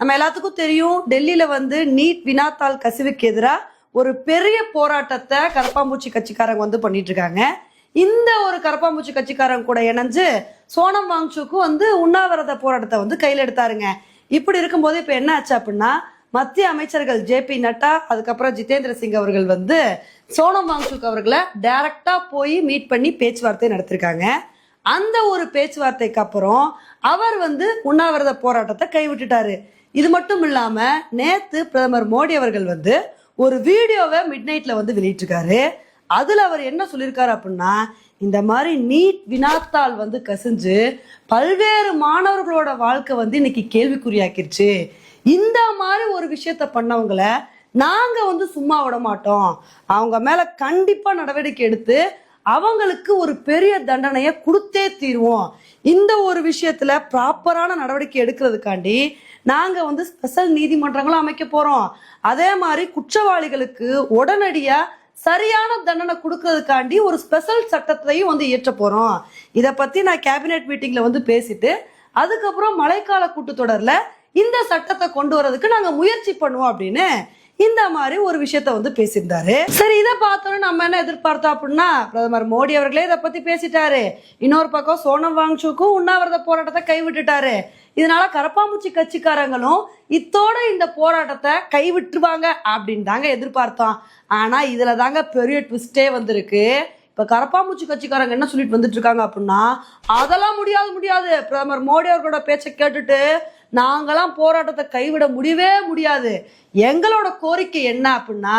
நம்ம எல்லாத்துக்கும் தெரியும், டெல்லியில வந்து நீட் வினாத்தாள் கசிவுக்கு எதிராக ஒரு பெரிய போராட்டத்தை கரப்பாம்பூச்சி கட்சிக்காரங்க வந்து பண்ணிட்டு இருக்காங்க. இந்த ஒரு கரப்பாம்பூச்சி கட்சிக்காரங்க கூட இணைஞ்சு சோனம் வாங்சுக்கும் வந்து உண்ணாவிரத போராட்டத்தை வந்து கையில் எடுத்தாருங்க. இப்படி இருக்கும்போது இப்ப என்ன ஆச்சு அப்படின்னா, மத்திய அமைச்சர்கள் ஜே.பி. நட்டா, அதுக்கப்புறம் ஜிதேந்திர சிங் அவர்கள் வந்து சோனம் வாங்சுக் அவர்களை டைரக்டா போய் மீட் பண்ணி பேச்சுவார்த்தை நடத்திருக்காங்க. அந்த ஒரு பேச்சுவார்த்தைக்கு அப்புறம் அவர் வந்து உண்ணாவிரத போராட்டத்தை கைவிட்டுட்டாரு. இது மட்டும் இல்லாம நேத்து பிரதமர் மோடி அவர்கள் வந்து ஒரு வீடியோவை மிட் நைட்ல வந்து வெளியிட்டிருக்காரு. அதுல அவர் என்ன சொல்லியிருக்காரு அப்படின்னா, இந்த மாதிரி நீட் வினாத்தாள் வந்து கசிஞ்சு பல்வேறு மாணவர்களோட வாழ்க்கை வந்து இன்னைக்கு கேள்விக்குறியாக்கிருச்சு. இந்த மாதிரி ஒரு விஷயத்த பண்ணவங்கள நாங்க வந்து சும்மா விட மாட்டோம். அவங்க மேல கண்டிப்பா நடவடிக்கை எடுத்து அவங்களுக்கு ஒரு பெரிய தண்டனையை கொடுத்தே தீருவோம். இந்த ஒரு விஷயத்துல ப்ராப்பரான நடவடிக்கை எடுக்கிறதுக்காண்டி நாங்க வந்து ஸ்பெஷல் நீதிமன்றங்களும் அமைக்க போறோம். அதே மாதிரி குற்றவாளிகளுக்கு உடனடியா சரியான தண்டனை கொடுக்கறதுக்காண்டி ஒரு ஸ்பெஷல் சட்டத்தையும் வந்து இயற்ற போறோம். இதை பத்தி நான் கேபினெட் மீட்டிங்ல வந்து பேசிட்டு அதுக்கப்புறம் மழைக்கால கூட்டத்தொடர்ல இந்த சட்டத்தை கொண்டு வரதுக்கு நாங்க முயற்சி பண்ணுவோம் அப்படின்னு இந்த மாதிரி ஒரு விஷயத்த வந்து பேசியிருந்தாரு. சரி, இதை பார்த்தோன்னு நம்ம என்ன எதிர்பார்த்தோம் அப்படின்னா, பிரதமர் மோடி அவர்களே இதை பத்தி பேசிட்டாரு. இன்னொரு பக்கம் சோனம் வாங்சுக்கும் உண்ணாவிரத போராட்டத்தை கைவிட்டுட்டாரு. இதனால கரப்பாம்பூச்சி கட்சிக்காரங்களும் இத்தோட இந்த போராட்டத்தை கைவிட்டுருவாங்க அப்படின்னு தாங்க எதிர்பார்த்தோம். ஆனா இதுல தாங்க பெரிய ட்விஸ்டே வந்திருக்கு. இப்ப கரப்பாம்பூச்சி கட்சிக்காரங்க என்ன சொல்லிட்டு வந்துட்டு இருக்காங்க அப்படின்னா, அதெல்லாம் முடியாது, பிரதமர் மோடி அவர்களோட பேச்சை கேட்டுட்டு நாங்களாம் போராட்டத்தை கைவிட முடியாது. எங்களோட கோரிக்கை என்ன அப்படின்னா,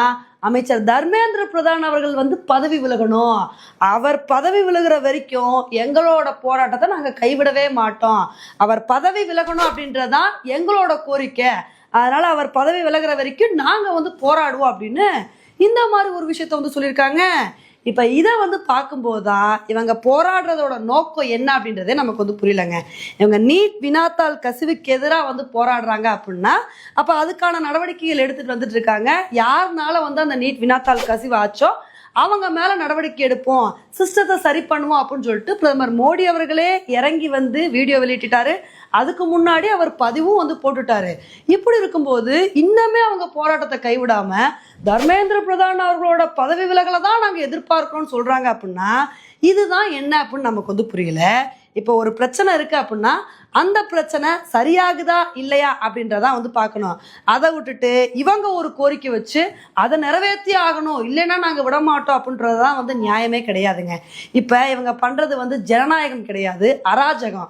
அமைச்சர் தர்மேந்திர பிரதான் அவர்கள் வந்து பதவி விலகணும். அவர் பதவி விலகுற வரைக்கும் எங்களோட போராட்டத்தை நாங்க கைவிடவே மாட்டோம். அவர் பதவி விலகணும் அப்படின்றதான் எங்களோட கோரிக்கை. அதனால அவர் பதவி விலகுற வரைக்கும் நாங்க வந்து போராடுவோம் அப்படின்னு இந்த மாதிரி ஒரு விஷயத்த வந்து சொல்லியிருக்காங்க. இப்ப இதை வந்து பார்க்கும்போதுதான் இவங்க போராடுறதோட நோக்கம் என்ன அப்படின்றதே நமக்கு வந்து புரியலங்க. இவங்க நீட் வினாத்தாள் கசிவுக்கு எதிராக வந்து போராடுறாங்க அப்படின்னா அப்ப அதுக்கான நடவடிக்கைகள் எடுத்துட்டு வந்துட்டு இருக்காங்க. யாருனால வந்து அந்த நீட் வினாத்தாள் கசிவு ஆச்சோ அவங்க மேல நடவடிக்கை எடுப்போம், சிஸ்டத்தை சரி பண்ணுவோம் அப்படின்னு சொல்லிட்டு பிரதமர் மோடி அவர்களே இறங்கி வந்து வீடியோ வெளியிட்டாரு. அதுக்கு முன்னாடி அவர் பதிவும் வந்து போட்டுட்டாரு. இப்படி இருக்கும்போது இன்னமே அவங்க போராட்டத்தை கைவிடாம தர்மேந்திர பிரதான் அவர்களோட பதவி விலகலை தான் நாங்க எதிர்பார்க்கிறோம்னு சொல்றாங்க அப்படின்னா இதுதான் என்ன அப்படின்னு நமக்கு வந்து புரியல. இப்போ ஒரு பிரச்சனை இருக்கு அப்படின்னா அந்த பிரச்சனை சரியாகுதா இல்லையா அப்படின்றத வந்து பார்க்கணும். அதை விட்டுட்டு இவங்க ஒரு கோரிக்கை வச்சு அதை நிறைவேற்றி ஆகணும், இல்லைன்னா நாங்கள் விட மாட்டோம் அப்படின்றதுதான் வந்து நியாயமே கிடையாதுங்க. இப்போ இவங்க பண்றது வந்து ஜனநாயகம் கிடையாது, அராஜகம்.